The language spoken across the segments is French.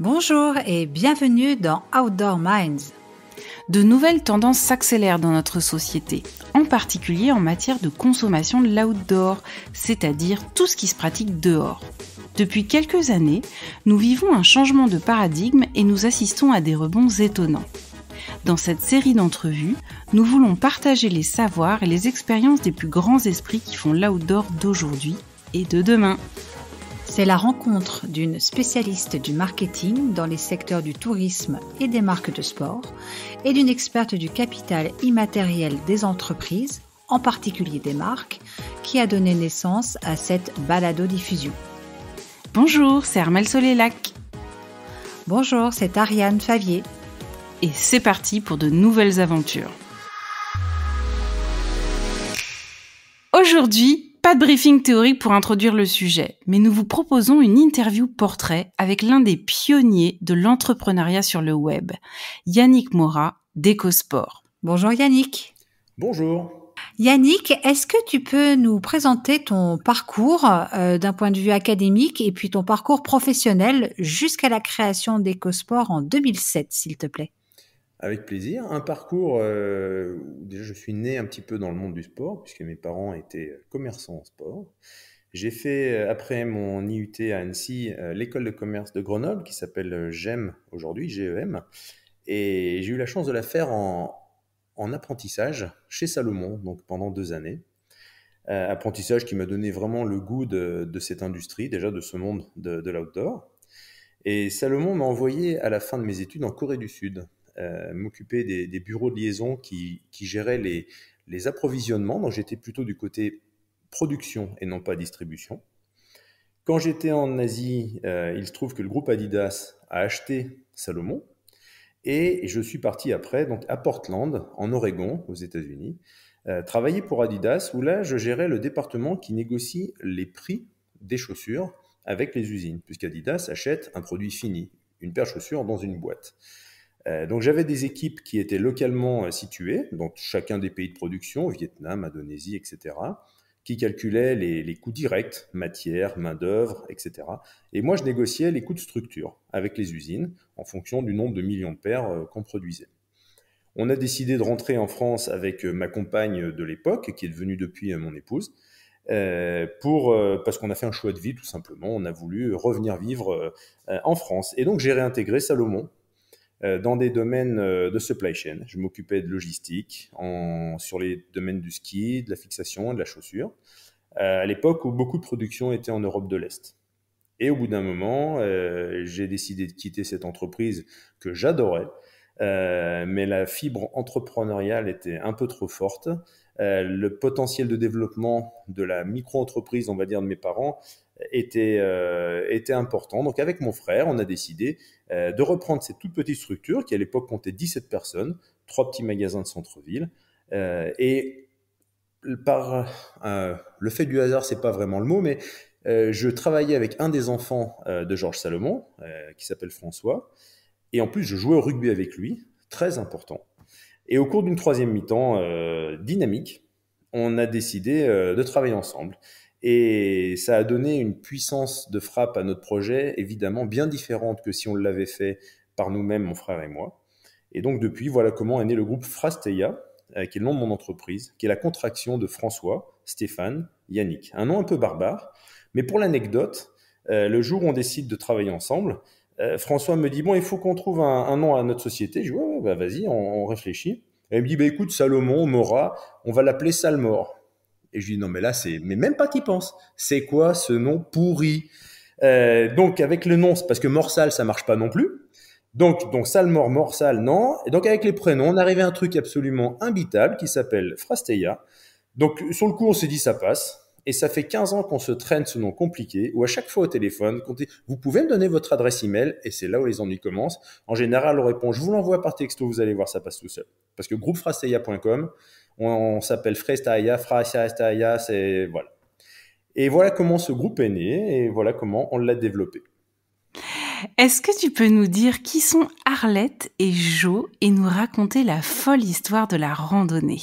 Bonjour et bienvenue dans Outdoor Minds. De nouvelles tendances s'accélèrent dans notre société, en particulier en matière de consommation de l'outdoor, c'est-à-dire tout ce qui se pratique dehors. Depuis quelques années, nous vivons un changement de paradigme et nous assistons à des rebonds étonnants. Dans cette série d'entrevues, nous voulons partager les savoirs et les expériences des plus grands esprits qui font l'outdoor d'aujourd'hui et de demain. C'est la rencontre d'une spécialiste du marketing dans les secteurs du tourisme et des marques de sport et d'une experte du capital immatériel des entreprises, en particulier des marques, qui a donné naissance à cette balado-diffusion. Bonjour, c'est Armelle Solélac. Bonjour, c'est Ariane Favier. Et c'est parti pour de nouvelles aventures. Aujourd'hui, pas de briefing théorique pour introduire le sujet, mais nous vous proposons une interview portrait avec l'un des pionniers de l'entrepreneuriat sur le web, Yannick Morat d'Ecosport. Bonjour Yannick. Bonjour. Yannick, est-ce que tu peux nous présenter ton parcours d'un point de vue académique et puis ton parcours professionnel jusqu'à la création d'Ecosport en 2007, s'il te plaît? Avec plaisir. Un parcours où déjà je suis né un petit peu dans le monde du sport, puisque mes parents étaient commerçants en sport. J'ai fait, après mon IUT à Annecy, l'école de commerce de Grenoble, qui s'appelle GEM aujourd'hui, GEM. Et j'ai eu la chance de la faire en apprentissage chez Salomon, donc pendant 2 années. Apprentissage qui m'a donné vraiment le goût de cette industrie, déjà de ce monde de l'outdoor. Et Salomon m'a envoyé à la fin de mes études en Corée du Sud. M'occuper des bureaux de liaison qui géraient les approvisionnements. Donc j'étais plutôt du côté production et non pas distribution. Quand j'étais en Asie, il se trouve que le groupe Adidas a acheté Salomon et je suis parti après donc à Portland, en Oregon, aux États-Unis, travailler pour Adidas où là je gérais le département qui négocie les prix des chaussures avec les usines, puisqu'Adidas achète un produit fini, une paire de chaussures dans une boîte. Donc j'avais des équipes qui étaient localement situées, donc chacun des pays de production, Vietnam, Indonésie, etc., qui calculaient les coûts directs, matière, main-d'œuvre, etc. Et moi, je négociais les coûts de structure avec les usines en fonction du nombre de millions de paires qu'on produisait. On a décidé de rentrer en France avec ma compagne de l'époque, qui est devenue depuis mon épouse, parce qu'on a fait un choix de vie tout simplement. On a voulu revenir vivre en France. Et donc j'ai réintégré Salomon dans des domaines de supply chain. Je m'occupais de logistique sur les domaines du ski, de la fixation et de la chaussure, à l'époque où beaucoup de production était en Europe de l'Est. Et au bout d'un moment, j'ai décidé de quitter cette entreprise que j'adorais, mais la fibre entrepreneuriale était un peu trop forte. Le potentiel de développement de la micro-entreprise, on va dire, de mes parents était important. Donc avec mon frère, on a décidé de reprendre cette toute petite structure qui à l'époque comptait 17 personnes, 3 petits magasins de centre-ville. Et par le fait du hasard, c'est pas vraiment le mot, mais je travaillais avec un des enfants de Georges Salomon, qui s'appelle François. Et en plus, je jouais au rugby avec lui, très important. Et au cours d'une 3e mi-temps dynamique, on a décidé de travailler ensemble. Et ça a donné une puissance de frappe à notre projet, évidemment bien différente que si on l'avait fait par nous-mêmes, mon frère et moi. Et donc depuis, voilà comment est né le groupe Frasteia, qui est le nom de mon entreprise, qui est la contraction de François, Stéphane, Yannick. Un nom un peu barbare, mais pour l'anecdote, le jour où on décide de travailler ensemble, François me dit, bon, il faut qu'on trouve un nom à notre société. Je dis, ouais, bah, vas-y, on réfléchit. Et il me dit, bah, écoute, Salomon, Morat, on va l'appeler Salmor. Et je dis, non, mais là, mais même pas qu'il pense. C'est quoi ce nom pourri? Donc, avec le nom, c'est parce que Morsal, ça marche pas non plus. Donc Salmor, Morsal, non. Et donc, avec les prénoms, on arrivait à un truc absolument imbitable qui s'appelle Frasteia. Donc, sur le coup, on s'est dit, ça passe. Et ça fait 15 ans qu'on se traîne ce nom compliqué, où à chaque fois au téléphone, on dit, vous pouvez me donner votre adresse email, et c'est là où les ennuis commencent. En général, on répond, je vous l'envoie par texto, vous allez voir, ça passe tout seul. Parce que groupefrasteia.com, on s'appelle Frasteia, c'est voilà. Et voilà comment ce groupe est né, et voilà comment on l'a développé. Est-ce que tu peux nous dire qui sont Arlette et Jo et nous raconter la folle histoire de la randonnée?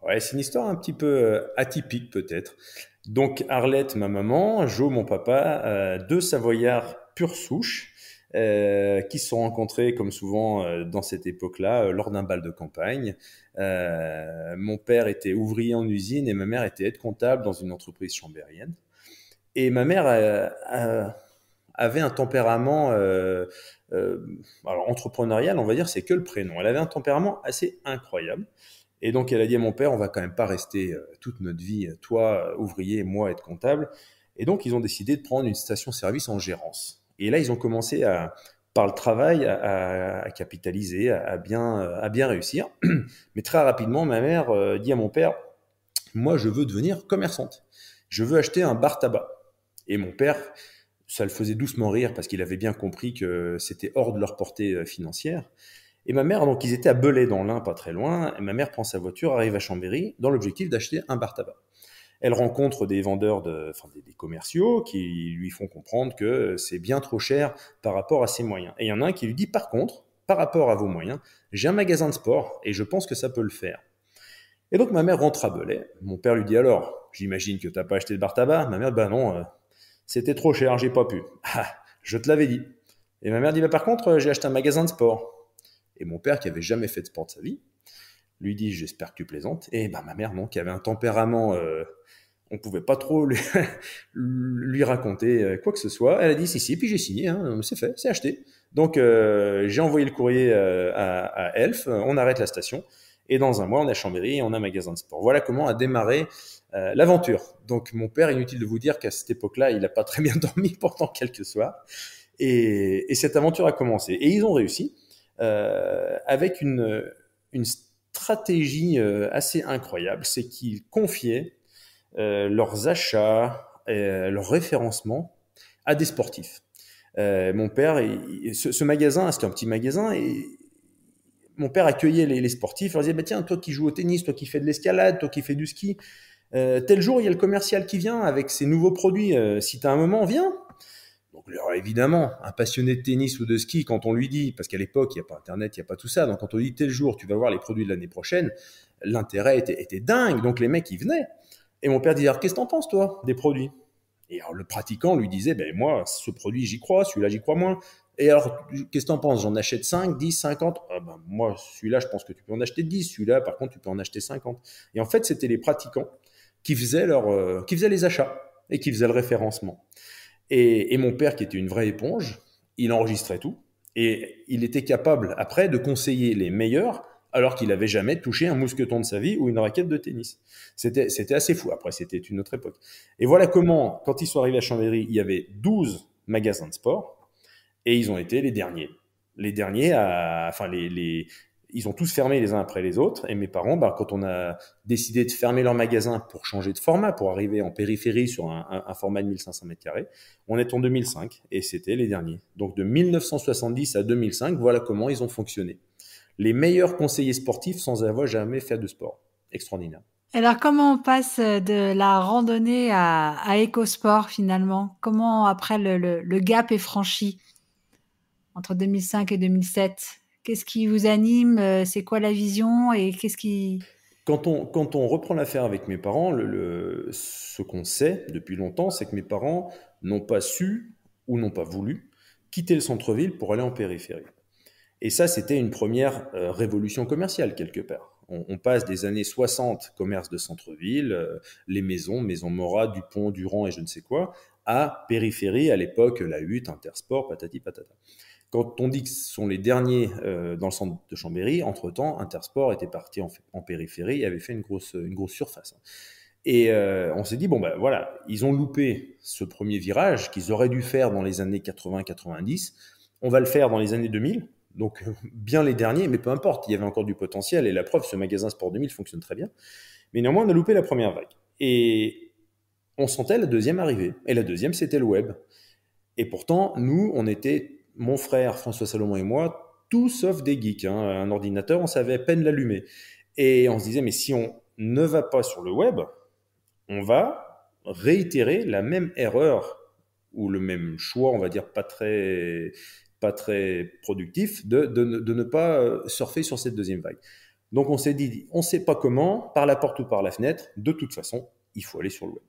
Ouais, c'est une histoire un petit peu atypique peut-être. Donc Arlette, ma maman, Jo, mon papa, 2 Savoyards pure souche, qui se sont rencontrés, comme souvent dans cette époque-là, lors d'un bal de campagne. Mon père était ouvrier en usine et ma mère était aide-comptable dans une entreprise chambérienne. Et ma mère avait un tempérament, alors entrepreneurial, on va dire, c'est que le prénom. Elle avait un tempérament assez incroyable. Et donc, elle a dit à mon père, on va quand même pas rester toute notre vie, toi, ouvrier, et moi, être comptable. Et donc, ils ont décidé de prendre une station-service en gérance. Et là, ils ont commencé par le travail, à capitaliser, à bien réussir. Mais très rapidement, ma mère dit à mon père, moi, je veux devenir commerçante. Je veux acheter un bar tabac. Et mon père, ça le faisait doucement rire parce qu'il avait bien compris que c'était hors de leur portée financière. Et ma mère, donc, ils étaient à Belay dans l'Ain, pas très loin. Et ma mère prend sa voiture, arrive à Chambéry, dans l'objectif d'acheter un bar tabac. Elle rencontre des vendeurs, des commerciaux qui lui font comprendre que c'est bien trop cher par rapport à ses moyens. Et il y en a un qui lui dit, par contre, par rapport à vos moyens, j'ai un magasin de sport et je pense que ça peut le faire. Et donc ma mère rentre à Belay. Mon père lui dit, alors, j'imagine que tu n'as pas acheté de bar tabac. Ma mère, ben non, c'était trop cher, j'ai pas pu. Ah, je te l'avais dit. Et ma mère dit, bah, par contre, j'ai acheté un magasin de sport. Et mon père, qui avait jamais fait de sport de sa vie, lui dit, j'espère que tu plaisantes. Et bah, ma mère, non, qui avait un tempérament, on pouvait pas trop lui raconter quoi que ce soit. Elle a dit, si, puis j'ai signé, hein, c'est fait, c'est acheté. Donc, j'ai envoyé le courrier à Elf, on arrête la station. Et dans un mois, on est à Chambéry et on a un magasin de sport. Voilà comment a démarré l'aventure. Donc, mon père, inutile de vous dire qu'à cette époque-là, il n'a pas très bien dormi pendant quelques soirs. Et cette aventure a commencé. Et ils ont réussi. Avec une stratégie assez incroyable, c'est qu'ils confiaient leurs achats, leur référencement à des sportifs. Mon père, ce magasin, c'était un petit magasin, et mon père accueillait les sportifs, leur disait, bah, tiens, toi qui joues au tennis, toi qui fais de l'escalade, toi qui fais du ski, tel jour, il y a le commercial qui vient avec ses nouveaux produits, si tu as un moment, viens. Donc, alors, évidemment, un passionné de tennis ou de ski, quand on lui dit, parce qu'à l'époque, il n'y a pas Internet, il n'y a pas tout ça, donc quand on lui dit tel jour, tu vas voir les produits de l'année prochaine, l'intérêt était dingue. Donc, les mecs, ils venaient. Et mon père disait, alors, qu'est-ce que t'en penses, toi, des produits? Et alors, le pratiquant lui disait, ben, moi, ce produit, j'y crois, celui-là, j'y crois moins. Et alors, qu'est-ce que t'en penses? J'en achète 5, 10, 50? Ah ben, moi, celui-là, je pense que tu peux en acheter 10. Celui-là, par contre, tu peux en acheter 50. Et en fait, c'était les pratiquants qui faisaient les achats et qui faisaient le référencement. Et mon père, qui était une vraie éponge, il enregistrait tout. Et il était capable, après, de conseiller les meilleurs, alors qu'il n'avait jamais touché un mousqueton de sa vie ou une raquette de tennis. C'était assez fou. Après, c'était une autre époque. Et voilà comment, quand ils sont arrivés à Chambéry, il y avait 12 magasins de sport. Et ils ont été les derniers. Les derniers ils ont tous fermé les uns après les autres. Et mes parents, quand on a décidé de fermer leur magasin pour changer de format, pour arriver en périphérie sur un format de 1500 m², on est en 2005 et c'était les derniers. Donc de 1970 à 2005, voilà comment ils ont fonctionné. Les meilleurs conseillers sportifs sans avoir jamais fait de sport. Extraordinaire. Alors, comment on passe de la randonnée à EcoSport finalement? Comment après le gap est franchi entre 2005 et 2007? Qu'est-ce qui vous anime? C'est quoi la vision? Et qu'est-ce qui... Quand on reprend l'affaire avec mes parents, ce qu'on sait depuis longtemps, c'est que mes parents n'ont pas su ou n'ont pas voulu quitter le centre-ville pour aller en périphérie. Et ça, c'était une première révolution commerciale quelque part. On passe des années 60, commerce de centre-ville, les maisons Morat, Dupont, Durand et je ne sais quoi, à périphérie, à l'époque, la Hutte, Intersport, patati patata. Quand on dit que ce sont les derniers dans le centre de Chambéry, entre-temps, Intersport était parti en périphérie et avait fait une grosse surface. Et on s'est dit, bon ben voilà, ils ont loupé ce premier virage qu'ils auraient dû faire dans les années 80-90. On va le faire dans les années 2000, donc bien les derniers, mais peu importe, il y avait encore du potentiel. Et la preuve, ce magasin Sport 2000 fonctionne très bien. Mais néanmoins, on a loupé la première vague. Et on sentait la deuxième arriver. Et la deuxième, c'était le web. Et pourtant, nous, on était... Mon frère François Salomon et moi, tout sauf des geeks. Un ordinateur, on savait à peine l'allumer. Et on se disait, mais si on ne va pas sur le web, on va réitérer la même erreur ou le même choix, on va dire pas très productif, de ne pas surfer sur cette deuxième vague. Donc on s'est dit, on ne sait pas comment, par la porte ou par la fenêtre, de toute façon, il faut aller sur le web.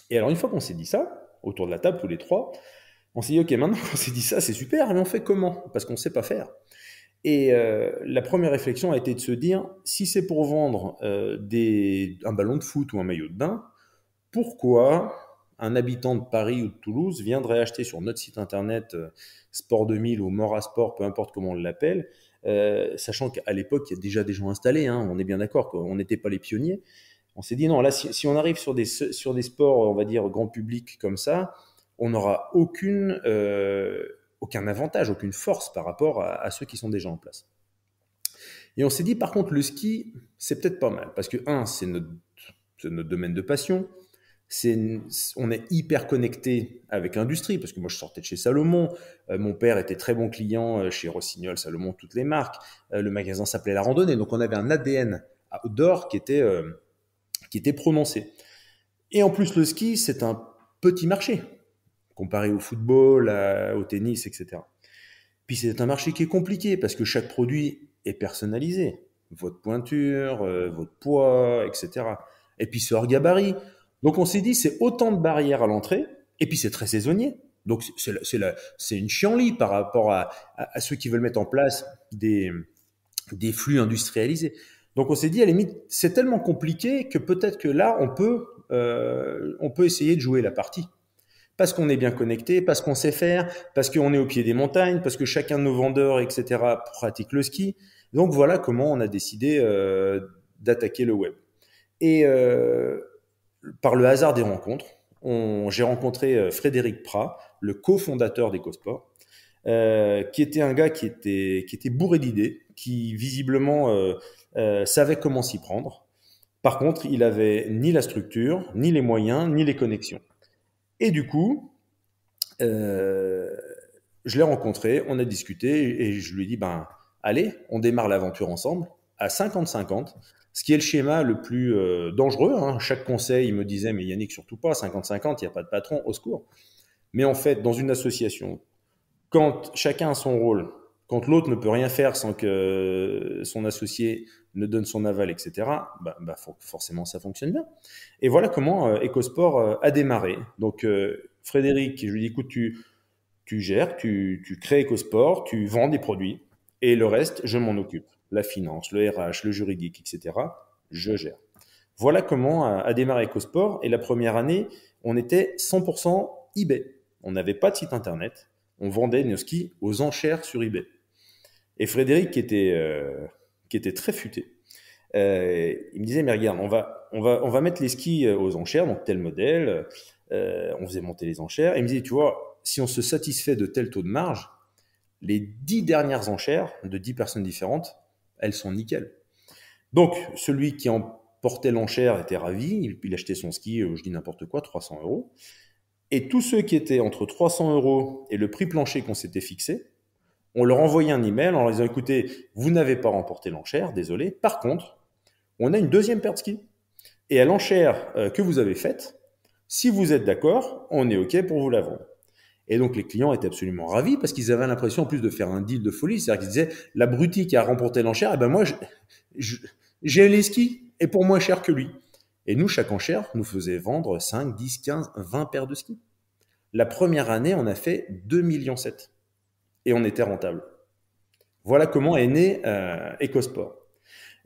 Et alors une fois qu'on s'est dit ça, autour de la table, tous les trois, On s'est dit, OK, maintenant qu'on s'est dit ça, c'est super, mais on fait comment? Parce qu'on ne sait pas faire. Et la première réflexion a été de se dire, si c'est pour vendre un ballon de foot ou un maillot de bain, pourquoi un habitant de Paris ou de Toulouse viendrait acheter sur notre site internet Sport 2000 ou Mora Sport, peu importe comment on l'appelle, sachant qu'à l'époque, il y a déjà des gens installés, hein, on est bien d'accord, on n'était pas les pionniers. On s'est dit, non, là, si on arrive sur des sports, on va dire, grand public comme ça, on n'aura aucun avantage, aucune force par rapport à ceux qui sont déjà en place. Et on s'est dit, par contre, le ski, c'est peut-être pas mal, parce que, c'est notre domaine de passion, on est hyper connecté avec l'industrie, parce que moi je sortais de chez Salomon, mon père était très bon client chez Rossignol, Salomon, toutes les marques, le magasin s'appelait La Randonnée, donc on avait un ADN outdoor qui était prononcé. Et en plus le ski, c'est un petit marché, comparé au football, au tennis, etc. Puis c'est un marché qui est compliqué, parce que chaque produit est personnalisé, votre pointure, votre poids, etc. Et puis c'est hors gabarit. Donc on s'est dit, c'est autant de barrières à l'entrée, et puis c'est très saisonnier. Donc c'est une chienlit par rapport à ceux qui veulent mettre en place des flux industrialisés. Donc on s'est dit, à la limite, c'est tellement compliqué que peut-être que là, on peut essayer de jouer la partie. Parce qu'on est bien connecté, parce qu'on sait faire, parce qu'on est au pied des montagnes, parce que chacun de nos vendeurs, etc., pratique le ski. Donc voilà comment on a décidé d'attaquer le web. Et par le hasard des rencontres, j'ai rencontré Frédéric Prat, le cofondateur d'EcoSport, qui était un gars qui était bourré d'idées, qui visiblement savait comment s'y prendre. Par contre, il avait ni la structure, ni les moyens, ni les connexions. Et du coup, je l'ai rencontré, on a discuté et je lui ai dit, allez, on démarre l'aventure ensemble à 50-50. Ce qui est le schéma le plus dangereux. Hein. Chaque conseil, il me disait, mais Yannick, surtout pas, 50-50, il n'y a pas de patron, au secours. Mais en fait, dans une association, quand chacun a son rôle, quand l'autre ne peut rien faire sans que son associé ne donne son aval, etc., forcément, ça fonctionne bien. Et voilà comment EcoSport a démarré. Donc, Frédéric, je lui dis, écoute, tu gères, tu crées EcoSport, tu vends des produits, et le reste, je m'en occupe. La finance, le RH, le juridique, etc., je gère. Voilà comment a démarré EcoSport. Et la première année, on était 100% eBay. On n'avait pas de site internet. On vendait nos skis aux enchères sur eBay. Et Frédéric, qui était très futé, il me disait, mais regarde, on va mettre les skis aux enchères, donc tel modèle. On faisait monter les enchères. Et il me disait, tu vois, si on se satisfait de tel taux de marge, les 10 dernières enchères de 10 personnes différentes, elles sont nickel. Donc, celui qui emportait l'enchère était ravi, il achetait son ski, je dis n'importe quoi, 300 €. Et tous ceux qui étaient entre 300 € et le prix plancher qu'on s'était fixé, on leur envoyait un email en leur disant, écoutez, vous n'avez pas remporté l'enchère, désolé. Par contre, on a une deuxième paire de skis. Et à l'enchère que vous avez faite, si vous êtes d'accord, on est OK pour vous la vendre. Et donc, les clients étaient absolument ravis parce qu'ils avaient l'impression, en plus, de faire un deal de folie. C'est-à-dire qu'ils disaient, l'abruti qui a remporté l'enchère, eh ben moi, j'ai les skis et pour moins cher que lui. Et nous, chaque enchère nous faisait vendre 5, 10, 15, 20 paires de skis. La première année, on a fait 2,7 millions. Et on était rentable. Voilà comment est né EcoSport.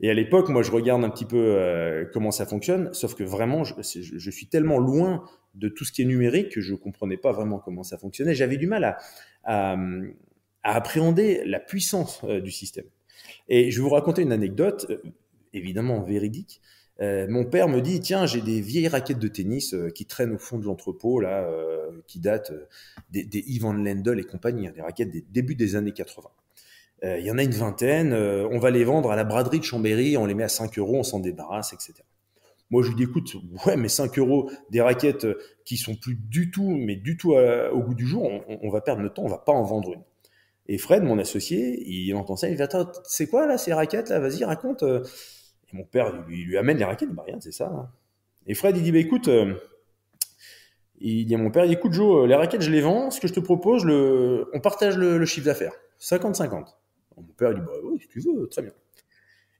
Et à l'époque, moi, je regarde un petit peu comment ça fonctionne, sauf que vraiment, je suis tellement loin de tout ce qui est numérique que je ne comprenais pas vraiment comment ça fonctionnait. J'avais du mal à appréhender la puissance du système. Et je vais vous raconter une anecdote, évidemment véridique. Mon père me dit, tiens, j'ai des vieilles raquettes de tennis qui traînent au fond de l'entrepôt, là, qui datent des Yves Van Lendl et compagnie, hein, des raquettes des débuts des années 80. Il y en a une vingtaine, on va les vendre à la braderie de Chambéry, on les met à 5 €, on s'en débarrasse, etc. Moi, je lui dis, écoute, ouais, mais 5 €, des raquettes qui sont plus du tout, mais du tout au goût du jour, on va perdre notre temps, on va pas en vendre une. Et Fred, mon associé, il entend ça, il dit, attends, c'est quoi là, ces raquettes là, vas-y, raconte. Et mon père, il lui amène les raquettes, bah regarde, c'est ça. Hein. Et Fred, il dit, bah écoute, il dit à mon père, écoute Joe, les raquettes, je les vends, ce que je te propose, on partage le chiffre d'affaires, 50-50. Mon père, il dit, bah oui, si tu veux, très bien.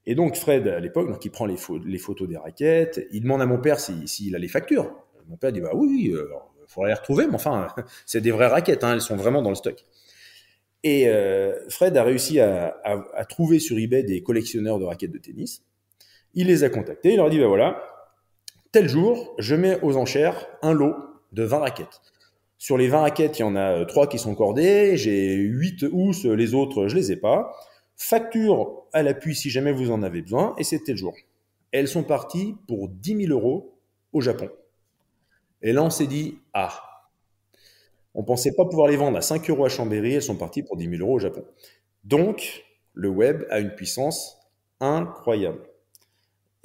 Et donc Fred, à l'époque, donc il prend les photos des raquettes, il demande à mon père s'il a les factures. Mon père dit, bah oui, faudra les retrouver, mais enfin, c'est des vraies raquettes, hein, elles sont vraiment dans le stock. Et Fred a réussi à trouver sur eBay des collectionneurs de raquettes de tennis. Il les a contactés, il leur a dit, ben voilà, tel jour, je mets aux enchères un lot de 20 raquettes. Sur les 20 raquettes, il y en a 3 qui sont cordées, j'ai 8 housses, les autres, je les ai pas. Facture à l'appui si jamais vous en avez besoin, et c'était le jour. Elles sont parties pour 10 000 € au Japon. Et là, on s'est dit, ah, on pensait pas pouvoir les vendre à 5 € à Chambéry, elles sont parties pour 10 000 € au Japon. Donc, le web a une puissance incroyable.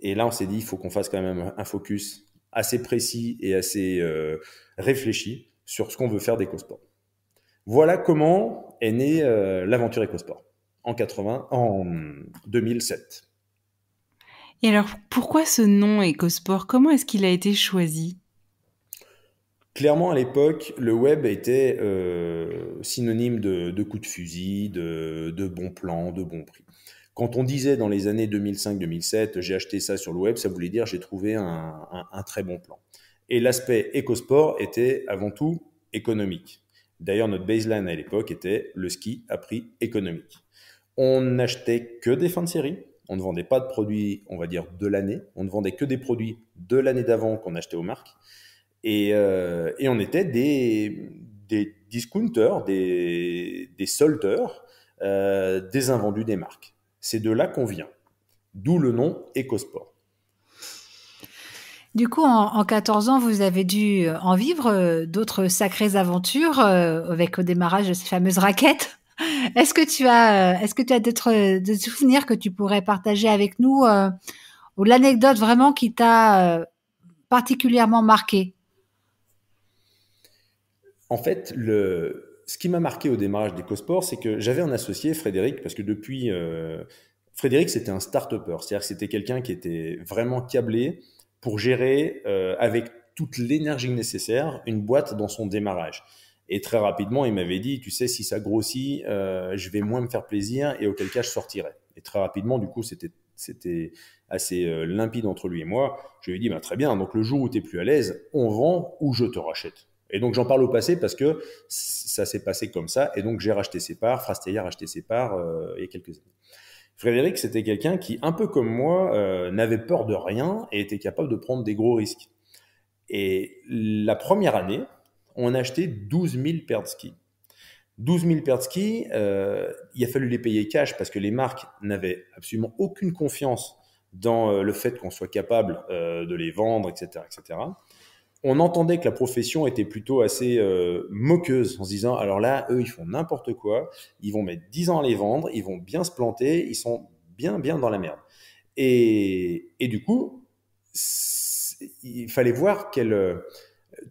Et là, on s'est dit, il faut qu'on fasse quand même un focus assez précis et assez réfléchi sur ce qu'on veut faire d'EcoSport. Voilà comment est née l'aventure EcoSport en 2007. Et alors, pourquoi ce nom EcoSport? Comment est-ce qu'il a été choisi? Clairement, à l'époque, le web était synonyme de coup de fusil, de bons plans, de bons prix. Quand on disait dans les années 2005-2007, j'ai acheté ça sur le web, ça voulait dire j'ai trouvé un très bon plan. Et l'aspect EcoSport était avant tout économique. D'ailleurs, notre baseline à l'époque était le ski à prix économique. On n'achetait que des fins de série. On ne vendait pas de produits, on va dire, de l'année. On ne vendait que des produits de l'année d'avant qu'on achetait aux marques. Et on était des discounters, des soldeurs, des invendus des marques. C'est de là qu'on vient. D'où le nom EcoSport. Du coup, en 14 ans, vous avez dû en vivre d'autres sacrées aventures avec au démarrage de ces fameuses raquettes. Est-ce que tu as des souvenirs que tu pourrais partager avec nous ou l'anecdote vraiment qui t'a particulièrement marqué? En fait, ce qui m'a marqué au démarrage d'EcoSport, c'est que j'avais un associé, Frédéric, parce que depuis... Frédéric, c'était un start-upper, c'est-à-dire que c'était quelqu'un qui était vraiment câblé pour gérer avec toute l'énergie nécessaire une boîte dans son démarrage. Et très rapidement, il m'avait dit, tu sais, si ça grossit, je vais moins me faire plaisir et auquel cas je sortirai. Et très rapidement, du coup, c'était assez limpide entre lui et moi. Je lui ai dit, bah, très bien, donc le jour où tu n'es plus à l'aise, on vend ou je te rachète. Et donc j'en parle au passé parce que ça s'est passé comme ça. Et donc j'ai racheté ses parts, Frasteia a racheté ses parts il y a quelques années. Frédéric, c'était quelqu'un qui, un peu comme moi, n'avait peur de rien et était capable de prendre des gros risques. Et la première année, on a acheté 12 000 paires de skis. 12 000 paires de skis, il a fallu les payer cash parce que les marques n'avaient absolument aucune confiance dans le fait qu'on soit capable de les vendre, etc., etc. On entendait que la profession était plutôt assez moqueuse en se disant alors là, eux, ils font n'importe quoi, ils vont mettre 10 ans à les vendre, ils vont bien se planter, ils sont bien dans la merde. Et du coup, il fallait voir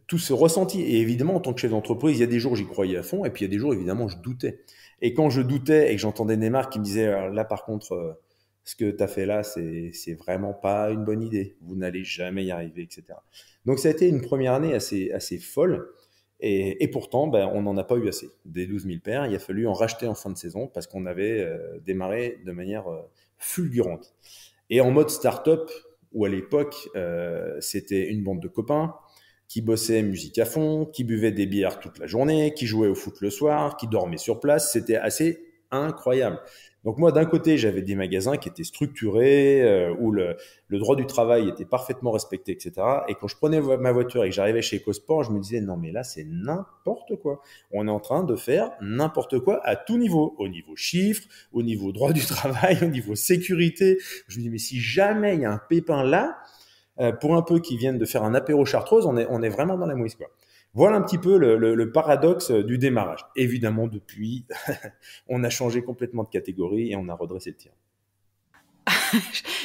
tout ce ressenti. Et évidemment, en tant que chef d'entreprise, il y a des jours j'y croyais à fond, et puis il y a des jours, évidemment, je doutais. Et quand je doutais et que j'entendais des marques qui me disaient là, par contre, ce que tu as fait là, c'est vraiment pas une bonne idée. Vous n'allez jamais y arriver, etc. Donc, ça a été une première année assez folle. Et pourtant, ben, on n'en a pas eu assez. Des 12 000 paires, il a fallu en racheter en fin de saison parce qu'on avait démarré de manière fulgurante. Et en mode start-up, où à l'époque, c'était une bande de copains qui bossaient musique à fond, qui buvaient des bières toute la journée, qui jouaient au foot le soir, qui dormaient sur place. C'était assez incroyable. Donc moi, d'un côté, j'avais des magasins qui étaient structurés, où le droit du travail était parfaitement respecté, etc. Et quand je prenais ma voiture et que j'arrivais chez EcoSport, je me disais, non mais là, c'est n'importe quoi. On est en train de faire n'importe quoi à tout niveau, au niveau chiffres, au niveau droit du travail, au niveau sécurité. Je me dis, mais si jamais il y a un pépin là, pour un peu qu'ils viennent de faire un apéro chartreuse, on est vraiment dans la mouise, quoi. Voilà un petit peu le paradoxe du démarrage. Évidemment, depuis, on a changé complètement de catégorie et on a redressé le tir.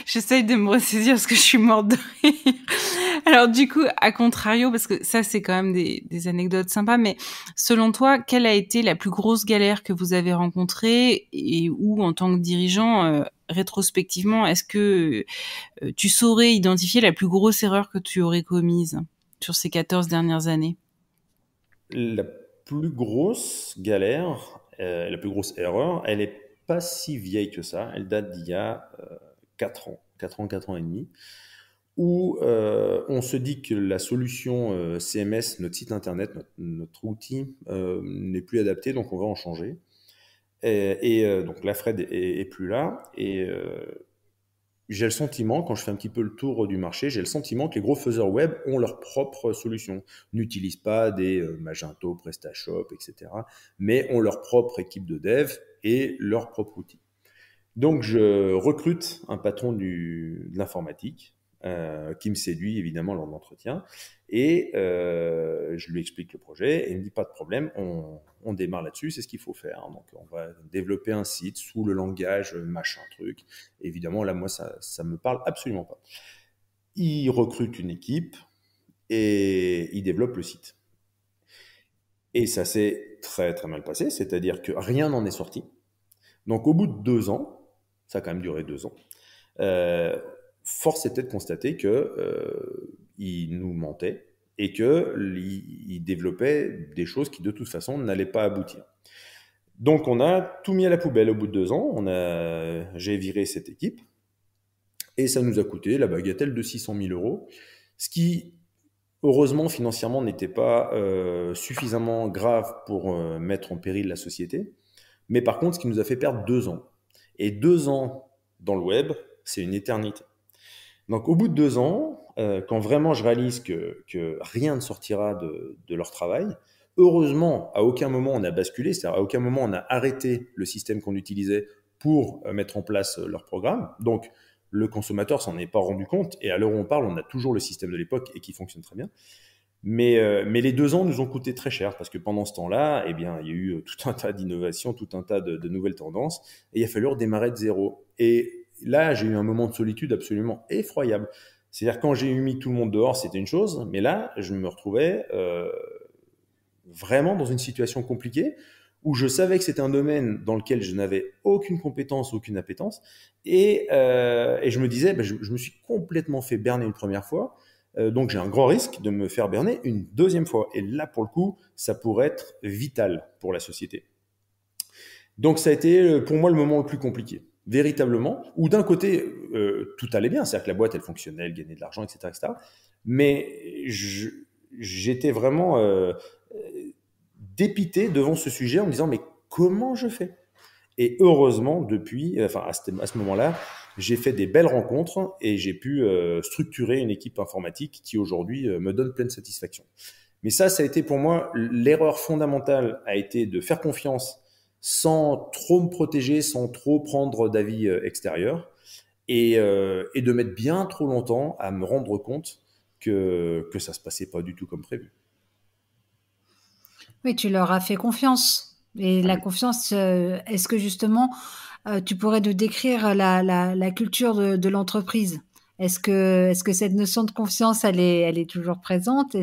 J'essaye de me ressaisir parce que je suis morte de rire. Alors du coup, à contrario, parce que ça c'est quand même des anecdotes sympas, mais selon toi, quelle a été la plus grosse galère que vous avez rencontrée et où, en tant que dirigeant, rétrospectivement, est-ce que tu saurais identifier la plus grosse erreur que tu aurais commise sur ces 14 dernières années? La plus grosse galère, la plus grosse erreur, elle est pas si vieille que ça. Elle date d'il y a 4 ans et demi, où on se dit que la solution CMS, notre site internet, notre outil n'est plus adapté, donc on va en changer. Donc la Fred est plus là, et j'ai le sentiment, quand je fais un petit peu le tour du marché, j'ai le sentiment que les gros faiseurs web ont leur propre solution, n'utilisent pas des Magento, PrestaShop, etc., mais ont leur propre équipe de dev et leur propre outil. Donc je recrute un patron de l'informatique qui me séduit évidemment lors de l'entretien, et je lui explique le projet et il me dit pas de problème, on démarre là-dessus, c'est ce qu'il faut faire. Donc on va développer un site sous le langage machin truc. Évidemment là moi ça me parle absolument pas. Il recrute une équipe et il développe le site. Et ça s'est très très mal passé, c'est-à-dire que rien n'en est sorti. Donc au bout de 2 ans, ça a quand même duré 2 ans, force était de constater qu'il nous mentait et qu'il développait des choses qui de toute façon n'allaient pas aboutir. Donc on a tout mis à la poubelle au bout de 2 ans, j'ai viré cette équipe et ça nous a coûté la bagatelle de 600 000 euros, ce qui heureusement financièrement n'était pas suffisamment grave pour mettre en péril la société, mais par contre ce qui nous a fait perdre 2 ans. Et 2 ans dans le web, c'est une éternité. Donc au bout de 2 ans, quand vraiment je réalise que rien ne sortira de leur travail, heureusement, à aucun moment on a basculé, c'est-à-dire à aucun moment on a arrêté le système qu'on utilisait pour mettre en place leur programme. Donc le consommateur s'en est pas rendu compte, et à l'heure où on parle, on a toujours le système de l'époque et qui fonctionne très bien. Mais les 2 ans nous ont coûté très cher, parce que pendant ce temps-là, eh bien, il y a eu tout un tas d'innovations, tout un tas de nouvelles tendances, et il a fallu redémarrer de zéro. Et là, j'ai eu un moment de solitude absolument effroyable. C'est-à-dire, quand j'ai mis tout le monde dehors, c'était une chose, mais là, je me retrouvais vraiment dans une situation compliquée, où je savais que c'était un domaine dans lequel je n'avais aucune compétence, aucune appétence, et je me disais, je me suis complètement fait berner une première fois, donc j'ai un grand risque de me faire berner une deuxième fois. Et là, pour le coup, ça pourrait être vital pour la société. Donc ça a été pour moi le moment le plus compliqué, véritablement, où d'un côté, tout allait bien, c'est-à-dire que la boîte, elle fonctionnait, elle gagnait de l'argent, etc., etc. Mais j'étais vraiment dépité devant ce sujet en me disant, mais comment je fais ? Et heureusement, à ce moment-là, j'ai fait des belles rencontres et j'ai pu structurer une équipe informatique qui aujourd'hui me donne pleine satisfaction. Mais ça a été pour moi l'erreur fondamentale, a été de faire confiance sans trop me protéger, sans trop prendre d'avis extérieur, et de mettre bien trop longtemps à me rendre compte que ça se passait pas du tout comme prévu. Oui, tu leur as fait confiance. Et la confiance, est-ce que justement, tu pourrais nous décrire la culture de l'entreprise ? Est-ce que cette notion de confiance, elle est toujours présente ?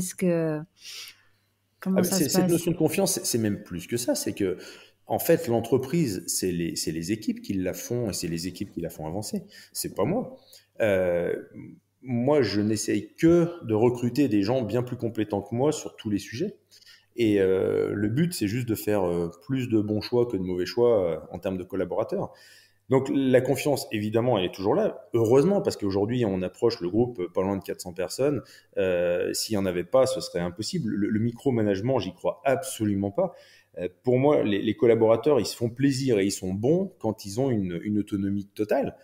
Comment ça se passe ? Cette notion de confiance, c'est même plus que ça. C'est que, en fait, l'entreprise, c'est les équipes qui la font, et c'est les équipes qui la font avancer. C'est pas moi. Moi, je n'essaye que de recruter des gens bien plus compétents que moi sur tous les sujets. Et le but, c'est juste de faire plus de bons choix que de mauvais choix en termes de collaborateurs. Donc la confiance, évidemment, elle est toujours là. Heureusement, parce qu'aujourd'hui, on approche le groupe pas loin de 400 personnes. S'il n'y en avait pas, ce serait impossible. Le micromanagement, j'y crois absolument pas. Pour moi, les collaborateurs, ils se font plaisir et ils sont bons quand ils ont une autonomie totale.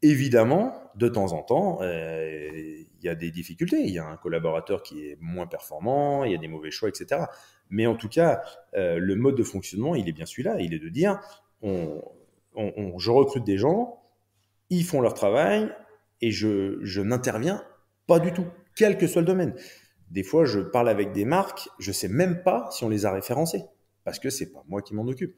Évidemment, de temps en temps, il y a des difficultés. Il y a un collaborateur qui est moins performant, il y a des mauvais choix, etc. Mais en tout cas, le mode de fonctionnement, il est bien celui-là. Il est de dire, je recrute des gens, ils font leur travail, et je n'interviens pas du tout, quel que soit le domaine. Des fois, je parle avec des marques, je sais même pas si on les a référencées, parce que c'est pas moi qui m'en occupe.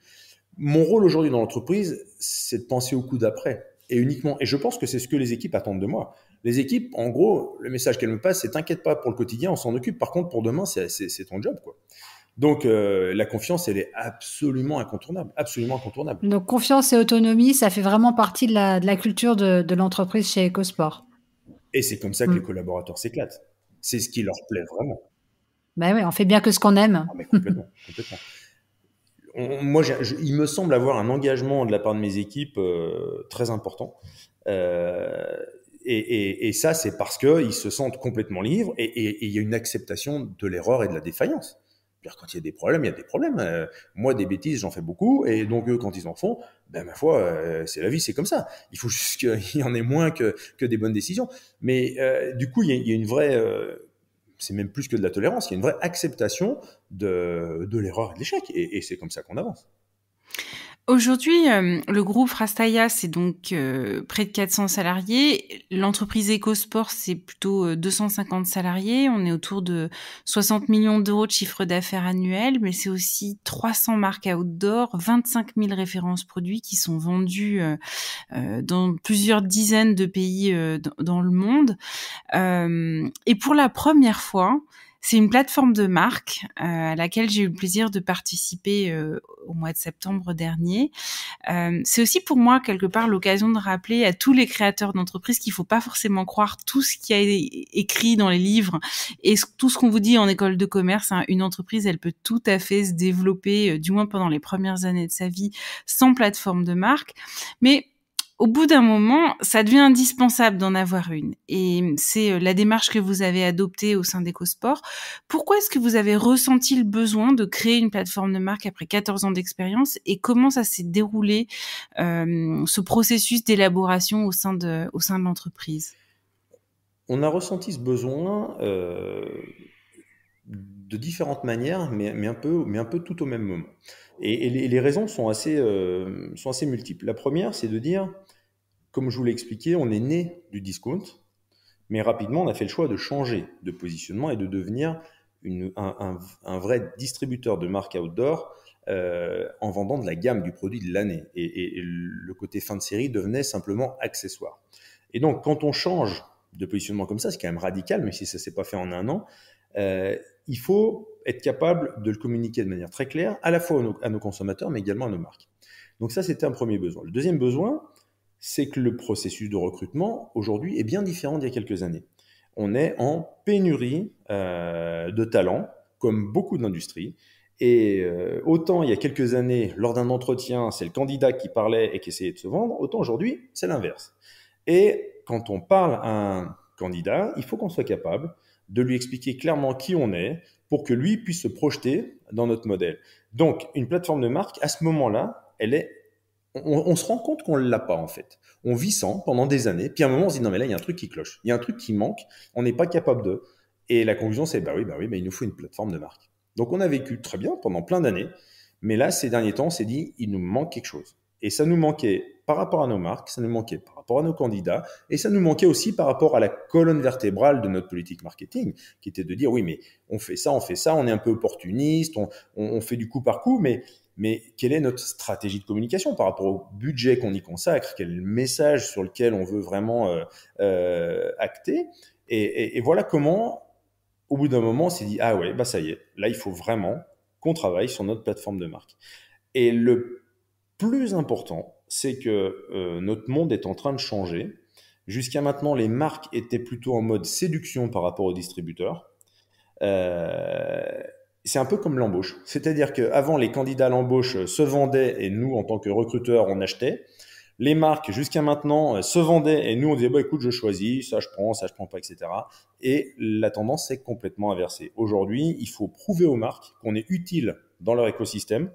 Mon rôle aujourd'hui dans l'entreprise, c'est de penser au coup d'après. Et uniquement, et je pense que c'est ce que les équipes attendent de moi. Les équipes, en gros, le message qu'elles me passent, c'est t'inquiète pas pour le quotidien, on s'en occupe. Par contre, pour demain, c'est ton job, quoi. Donc, la confiance, elle est absolument incontournable, absolument incontournable. Donc, confiance et autonomie, ça fait vraiment partie de la culture de l'entreprise chez EcoSport. Et c'est comme ça que les collaborateurs s'éclatent. C'est ce qui leur plaît vraiment. Ben oui, on fait bien que ce qu'on aime. Ah, mais complètement, complètement. Moi, il me semble avoir un engagement de la part de mes équipes très important. Et ça, c'est parce qu'ils se sentent complètement libres et il y a une acceptation de l'erreur et de la défaillance. C'est-à-dire, quand il y a des problèmes, il y a des problèmes. Moi, des bêtises, j'en fais beaucoup. Et donc, eux, quand ils en font, ben, ma foi, c'est la vie, c'est comme ça. Il faut juste qu'il y en ait moins que des bonnes décisions. Mais du coup, il y a une vraie... c'est même plus que de la tolérance, il y a une vraie acceptation de l'erreur et de l'échec. Et c'est comme ça qu'on avance. Aujourd'hui, le groupe Rastaya, c'est donc près de 400 salariés. L'entreprise EcoSport, c'est plutôt 250 salariés. On est autour de 60 millions d'euros de chiffre d'affaires annuel, mais c'est aussi 300 marques outdoor, 25 000 références produits qui sont vendues dans plusieurs dizaines de pays dans le monde. Et pour la première fois, c'est une plateforme de marque à laquelle j'ai eu le plaisir de participer au mois de septembre dernier. C'est aussi pour moi quelque part l'occasion de rappeler à tous les créateurs d'entreprises qu'il faut pas forcément croire tout ce qui a écrit dans les livres et tout ce qu'on vous dit en école de commerce. Hein. Une entreprise, elle peut tout à fait se développer, du moins pendant les premières années de sa vie, sans plateforme de marque. Mais au bout d'un moment, ça devient indispensable d'en avoir une. Et c'est la démarche que vous avez adoptée au sein d'EcoSport. Pourquoi est-ce que vous avez ressenti le besoin de créer une plateforme de marque après 14 ans d'expérience et comment ça s'est déroulé, ce processus d'élaboration au sein de l'entreprise? On a ressenti ce besoin de différentes manières, mais un peu tout au même moment. Et les raisons sont assez multiples. La première, c'est de dire, comme je vous l'ai expliqué, on est né du discount, mais rapidement, on a fait le choix de changer de positionnement et de devenir un vrai distributeur de marques outdoor en vendant de la gamme du produit de l'année. Et le côté fin de série devenait simplement accessoire. Et donc, quand on change de positionnement comme ça, c'est quand même radical, même si ça ne s'est pas fait en un an, il faut être capable de le communiquer de manière très claire, à la fois à nos consommateurs, mais également à nos marques. Donc ça, c'était un premier besoin. Le deuxième besoin, c'est que le processus de recrutement, aujourd'hui, est bien différent d'il y a quelques années. On est en pénurie de talents, comme beaucoup d'industries. Et autant il y a quelques années, lors d'un entretien, c'est le candidat qui parlait et qui essayait de se vendre, autant aujourd'hui, c'est l'inverse. Et quand on parle à un candidat, il faut qu'on soit capable de lui expliquer clairement qui on est pour que lui puisse se projeter dans notre modèle. Donc, une plateforme de marque, à ce moment-là, on se rend compte qu'on ne l'a pas en fait. On vit sans pendant des années, puis à un moment on se dit non mais là il y a un truc qui cloche, il y a un truc qui manque, on n'est pas capable de. Et la conclusion c'est bah oui, mais il nous faut une plateforme de marque. Donc on a vécu très bien pendant plein d'années, mais là ces derniers temps on s'est dit il nous manque quelque chose. Et ça nous manquait par rapport à nos marques, ça nous manquait par rapport à nos candidats, et ça nous manquait aussi par rapport à la colonne vertébrale de notre politique marketing, qui était de dire oui mais on fait ça, on est un peu opportuniste, on fait du coup par coup, mais quelle est notre stratégie de communication par rapport au budget qu'on y consacre? Quel est le message sur lequel on veut vraiment acter? Et voilà comment, au bout d'un moment, on s'est dit, ah ouais, bah ça y est, là, il faut vraiment qu'on travaille sur notre plateforme de marque. Et le plus important, c'est que notre monde est en train de changer. Jusqu'à maintenant, les marques étaient plutôt en mode séduction par rapport aux distributeurs. C'est un peu comme l'embauche. C'est-à-dire qu'avant, les candidats à l'embauche se vendaient et nous, en tant que recruteurs, on achetait. Les marques, jusqu'à maintenant, se vendaient et nous, on disait, bah, écoute, je choisis, ça je prends pas, etc. Et la tendance est complètement inversée. Aujourd'hui, il faut prouver aux marques qu'on est utile dans leur écosystème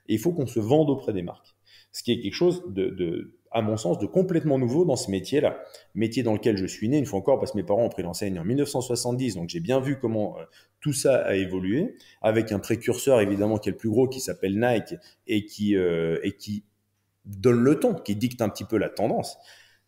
et il faut qu'on se vende auprès des marques. Ce qui est quelque chose à mon sens, de complètement nouveau dans ce métier-là. Métier dans lequel je suis né, une fois encore, parce que mes parents ont pris l'enseigne en 1970, donc j'ai bien vu comment tout ça a évolué, avec un précurseur évidemment qui est le plus gros, qui s'appelle Nike, et qui donne le ton, qui dicte un petit peu la tendance.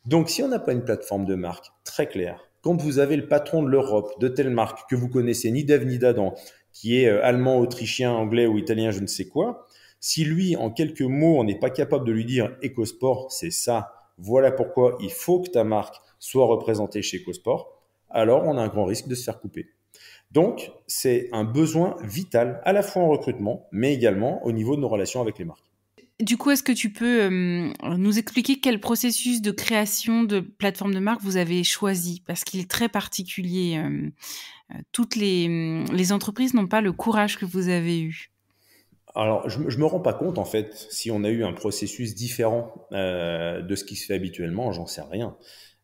Donc si on n'a pas une plateforme de marque très claire, quand vous avez le patron de l'Europe, de telle marque que vous connaissez ni d'Ève ni d'Adam, qui est allemand, autrichien, anglais ou italien, je ne sais quoi, si lui, en quelques mots, on n'est pas capable de lui dire « EcoSport, c'est ça, voilà pourquoi il faut que ta marque soit représentée chez EcoSport », alors on a un grand risque de se faire couper. Donc, c'est un besoin vital, à la fois en recrutement, mais également au niveau de nos relations avec les marques. Du coup, est-ce que tu peux nous expliquer quel processus de création de plateforme de marque vous avez choisi? Parce qu'il est très particulier. Toutes les entreprises n'ont pas le courage que vous avez eu. Alors, je me rends pas compte, en fait, si on a eu un processus différent de ce qui se fait habituellement, j'en sais rien.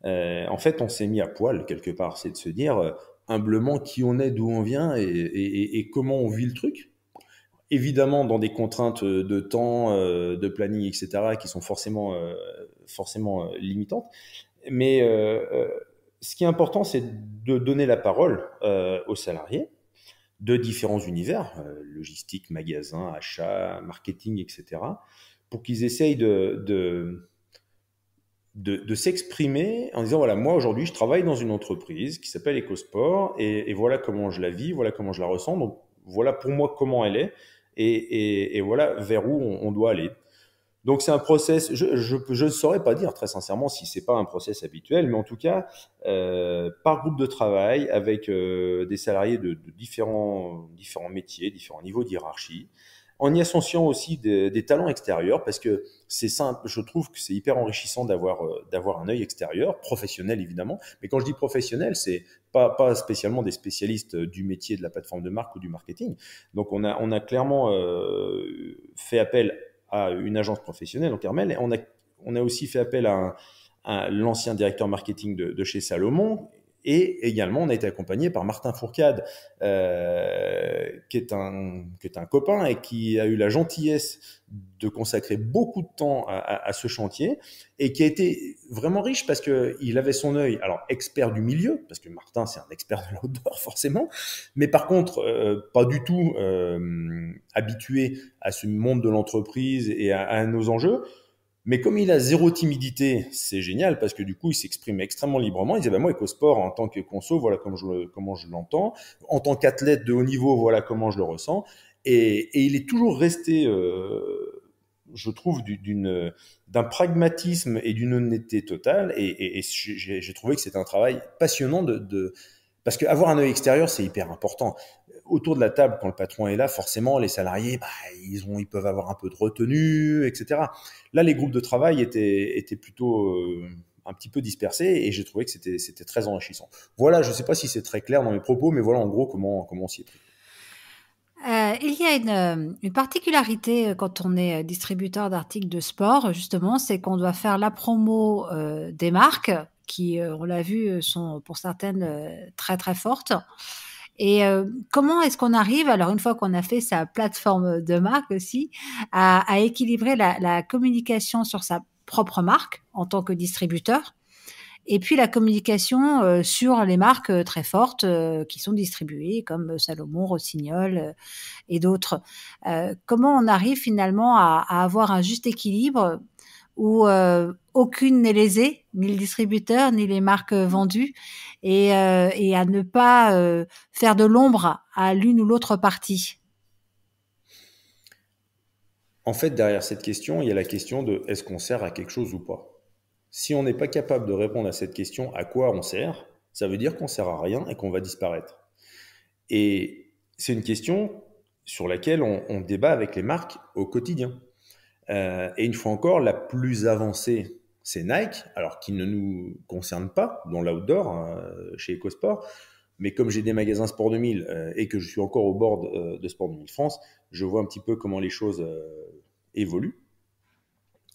En fait, on s'est mis à poil quelque part. C'est de se dire humblement qui on est, d'où on vient et comment on vit le truc. Évidemment, dans des contraintes de temps, de planning, etc., qui sont forcément limitantes. Mais ce qui est important, c'est de donner la parole aux salariés de différents univers, logistique, magasin, achat, marketing, etc., pour qu'ils essayent de s'exprimer en disant, voilà, moi aujourd'hui, je travaille dans une entreprise qui s'appelle EcoSport et voilà comment je la vis, voilà comment je la ressens, donc voilà pour moi comment elle est et voilà vers où on doit aller. Donc c'est un process, je ne saurais pas dire très sincèrement si c'est pas un process habituel, mais en tout cas, par groupe de travail, avec des salariés de différents métiers, différents niveaux de hiérarchie, en y associant aussi des talents extérieurs, parce que c'est simple, je trouve que c'est hyper enrichissant d'avoir un œil extérieur, professionnel évidemment, mais quand je dis professionnel, c'est pas spécialement des spécialistes du métier de la plateforme de marque ou du marketing. Donc on a clairement fait appel à une agence professionnelle, donc Hermel, et on a aussi fait appel à l'ancien directeur marketing de chez Salomon, et également on a été accompagné par Martin Fourcade, qui est un copain et qui a eu la gentillesse de consacrer beaucoup de temps à ce chantier et qui a été vraiment riche parce qu'il avait son œil, alors expert du milieu, parce que Martin c'est un expert de l'outdoor forcément, mais par contre pas du tout habitué à ce monde de l'entreprise et à nos enjeux. Mais comme il a zéro timidité, c'est génial parce que du coup, il s'exprime extrêmement librement. Il disait, bah, moi, EcoSport, en tant que conso, voilà comment je l'entends. En tant qu'athlète de haut niveau, voilà comment je le ressens. Et il est toujours resté, je trouve, d'un pragmatisme et d'une honnêteté totale. Et j'ai trouvé que c'était un travail passionnant parce qu'avoir un œil extérieur, c'est hyper important. Autour de la table, quand le patron est là, forcément, les salariés, bah, ils peuvent avoir un peu de retenue, etc. Là, les groupes de travail étaient plutôt un petit peu dispersés et j'ai trouvé que c'était très enrichissant. Voilà, je ne sais pas si c'est très clair dans mes propos, mais voilà en gros comment on s'y est pris. Il y a une particularité quand on est distributeur d'articles de sport, justement, c'est qu'on doit faire la promo des marques qui, on l'a vu, sont pour certaines très très fortes. Et comment est-ce qu'on arrive, alors une fois qu'on a fait sa plateforme de marque aussi, à équilibrer la communication sur sa propre marque en tant que distributeur et puis la communication sur les marques très fortes qui sont distribuées comme Salomon, Rossignol et d'autres. Comment on arrive finalement à avoir un juste équilibre où aucune n'est lésée, ni le distributeur, ni les marques vendues, et à ne pas faire de l'ombre à l'une ou l'autre partie. En fait, derrière cette question, il y a la question de est-ce qu'on sert à quelque chose ou pas. Si on n'est pas capable de répondre à cette question, à quoi on sert, ça veut dire qu'on sert à rien et qu'on va disparaître. Et c'est une question sur laquelle on débat avec les marques au quotidien. Et une fois encore, la plus avancée, c'est Nike, alors qui ne nous concerne pas dans l'outdoor, chez EcoSport. Mais comme j'ai des magasins Sport 2000 et que je suis encore au board de Sport 2000 France, je vois un petit peu comment les choses évoluent.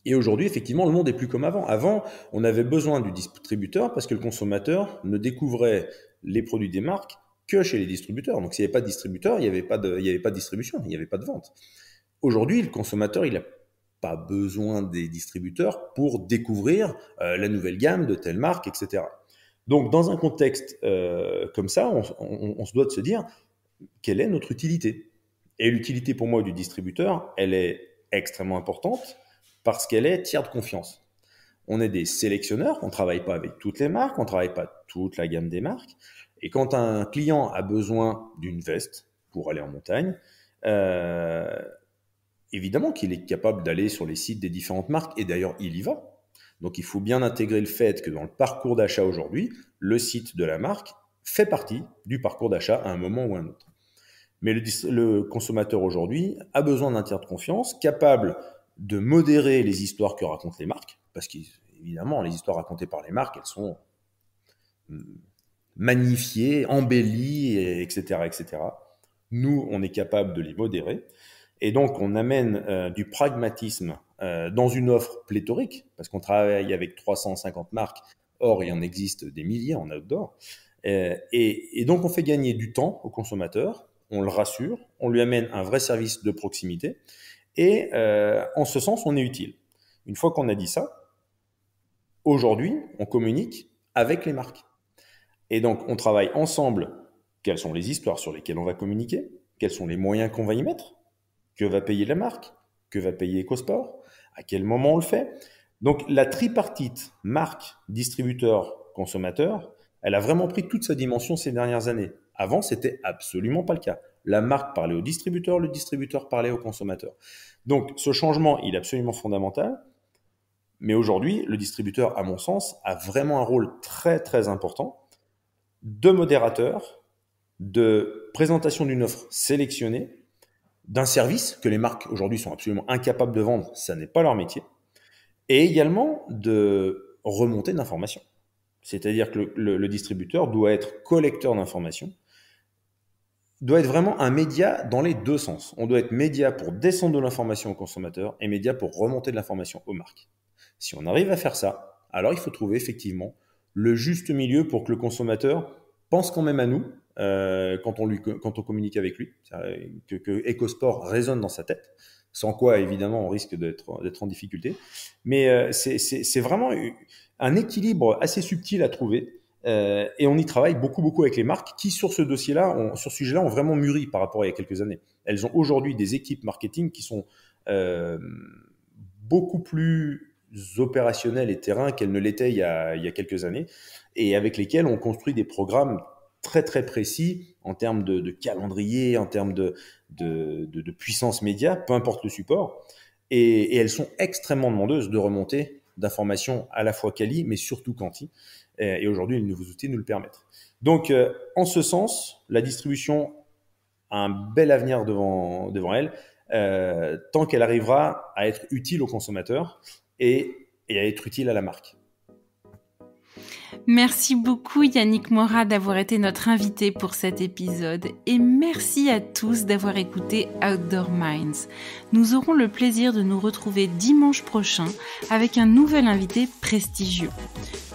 Et aujourd'hui, effectivement, le monde est plus comme avant. Avant, on avait besoin du distributeur parce que le consommateur ne découvrait les produits des marques que chez les distributeurs. Donc, s'il n'y avait pas de distributeur, il n'y avait pas de distribution, il n'y avait pas de vente. Aujourd'hui, le consommateur, il n'a pas besoin des distributeurs pour découvrir la nouvelle gamme de telle marque, etc. Donc, dans un contexte comme ça, on se doit de se dire quelle est notre utilité. Et l'utilité pour moi du distributeur, elle est extrêmement importante parce qu'elle est tiers de confiance. On est des sélectionneurs, on ne travaille pas avec toutes les marques, on ne travaille pas toute la gamme des marques. Et quand un client a besoin d'une veste pour aller en montagne, évidemment qu'il est capable d'aller sur les sites des différentes marques, et d'ailleurs il y va. Donc il faut bien intégrer le fait que dans le parcours d'achat aujourd'hui, le site de la marque fait partie du parcours d'achat à un moment ou à un autre. Mais le consommateur aujourd'hui a besoin d'un tiers de confiance, capable de modérer les histoires que racontent les marques, parce qu'évidemment, les histoires racontées par les marques, elles sont magnifiées, embellies, etc., etc. Nous, on est capable de les modérer. Et donc, on amène du pragmatisme dans une offre pléthorique, parce qu'on travaille avec 350 marques Or, il en existe des milliers en outdoor. Et donc, on fait gagner du temps au consommateur, on le rassure, on lui amène un vrai service de proximité, et en ce sens, on est utile. Une fois qu'on a dit ça, aujourd'hui, on communique avec les marques. Et donc, on travaille ensemble. Quelles sont les histoires sur lesquelles on va communiquer? Quels sont les moyens qu'on va y mettre? Que va payer la marque? Que va payer EcoSport? À quel moment on le fait? Donc, la tripartite marque, distributeur, consommateur, elle a vraiment pris toute sa dimension ces dernières années. Avant, c'était absolument pas le cas. La marque parlait au distributeur, le distributeur parlait au consommateur. Donc, ce changement, il est absolument fondamental. Mais aujourd'hui, le distributeur, à mon sens, a vraiment un rôle très, très important de modérateur, de présentation d'une offre sélectionnée, d'un service que les marques aujourd'hui sont absolument incapables de vendre, ça n'est pas leur métier, et également de remontée d'informations. C'est-à-dire que le distributeur doit être collecteur d'informations, doit être vraiment un média dans les deux sens. On doit être média pour descendre de l'information aux consommateurs et média pour remonter de l'information aux marques. Si on arrive à faire ça, alors il faut trouver effectivement le juste milieu pour que le consommateur pense quand même à nous quand on communique avec lui, que EcoSport résonne dans sa tête, sans quoi évidemment on risque d'être en difficulté. Mais c'est vraiment un équilibre assez subtil à trouver. Et on y travaille beaucoup avec les marques qui, sur ce dossier-là, sur ce sujet-là, ont vraiment mûri par rapport à il y a quelques années. Elles ont aujourd'hui des équipes marketing qui sont beaucoup plus opérationnelles et terrain qu'elles ne l'étaient il y a quelques années, et avec lesquelles on construit des programmes très très précis en termes de calendrier, en termes de puissance média, peu importe le support. Et elles sont extrêmement demandeuses de remontée d'informations à la fois quali, mais surtout quanti. Et aujourd'hui, les nouveaux outils nous le permettent. Donc, en ce sens, la distribution a un bel avenir devant elle, tant qu'elle arrivera à être utile aux consommateurs et à être utile à la marque. Merci beaucoup Yannick Morat d'avoir été notre invité pour cet épisode et merci à tous d'avoir écouté Outdoor Minds. Nous aurons le plaisir de nous retrouver dimanche prochain avec un nouvel invité prestigieux.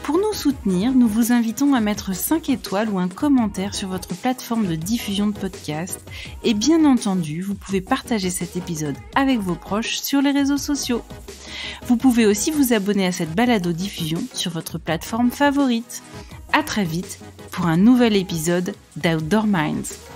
Pour nous soutenir, nous vous invitons à mettre 5 étoiles ou un commentaire sur votre plateforme de diffusion de podcast et bien entendu, vous pouvez partager cet épisode avec vos proches sur les réseaux sociaux. Vous pouvez aussi vous abonner à cette balado-diffusion sur votre plateforme favorite. À très vite pour un nouvel épisode d'Outdoor Minds.